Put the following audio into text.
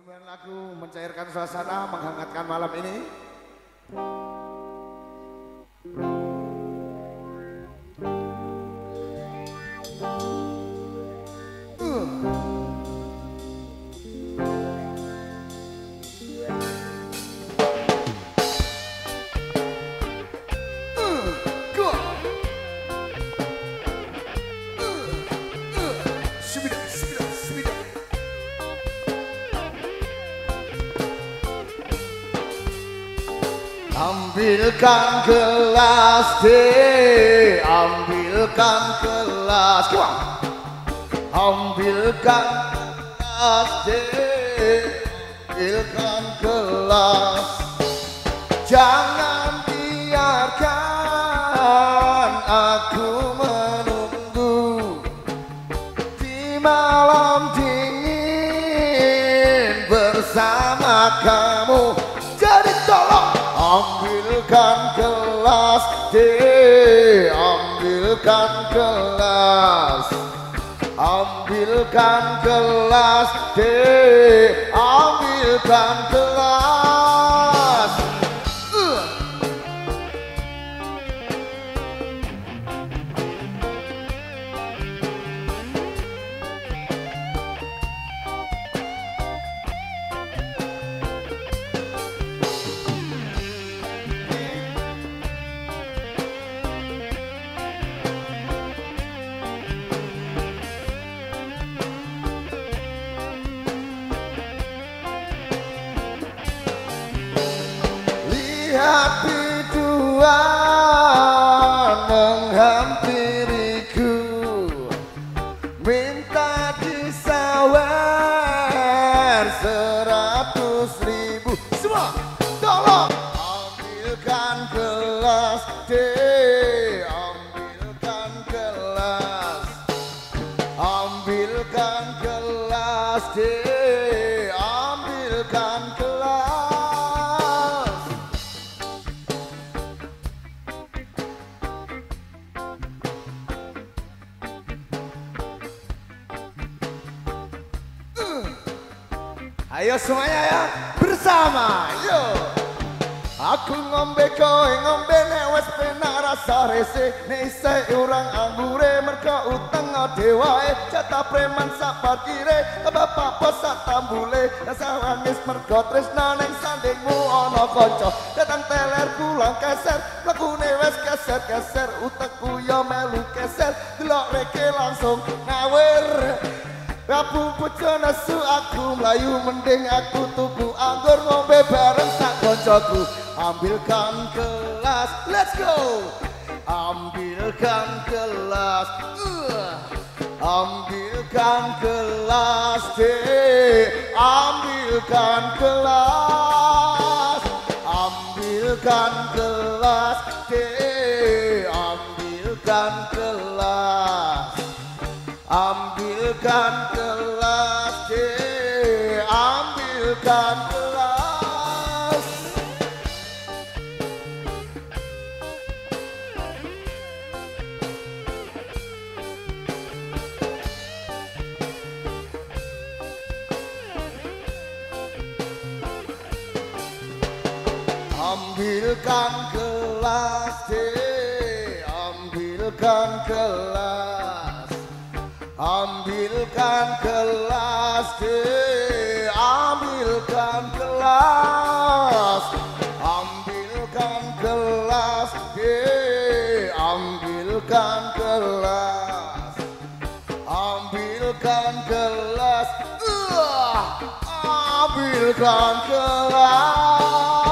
Dengan lagu mencairkan suasana, menghangatkan malam ini. Ambilkan gelas teh, ambilkan gelas, ambilkan gelas teh, ambilkan gelas. Jangan biarkan aku menunggu di malam dingin bersama kamu. Jadi tolong ambilkan gelas teh, ambilkan gelas, ambilkan gelas teh, ambilkan gelas. Lihat biduan menghampiriku, minta disawer 100.000. Semua tolong ambilkan gelas teh, ambilkan gelas, ambilkan gelas teh, ambilkan gelas. Ayo semuanya ya, bersama, yo. Aku ngombe kowe ngombe nek wis penak rasa resik, nek isih urang anggure mergo utang dewae, jatah preman sak parkire, bapak bos sak tambule, rasa nangis mergo tresna ning sandingmu ana kanca, datang teler pulang keser, lakune wis keser-keser, utekku yo melu keser, delok reke langsung ngawur. Rabu bojo nesu aku melayu, mending aku tuku anggur ngombe bareng sak koncoku. Ambilkan gelas, let's go. Ambilkan gelas, ambilkan gelas teh, ambilkan gelas, ambilkan gelas teh, ambilkan gelas, ambilkan gelas teh, ambilkan gelas. Ambilkan gelas teh, ambilkan gelas, ambilkan gelas teh, ambilkan gelas, ambilkan gelas teh, ambilkan gelas, ambilkan gelas, ambilkan gelas.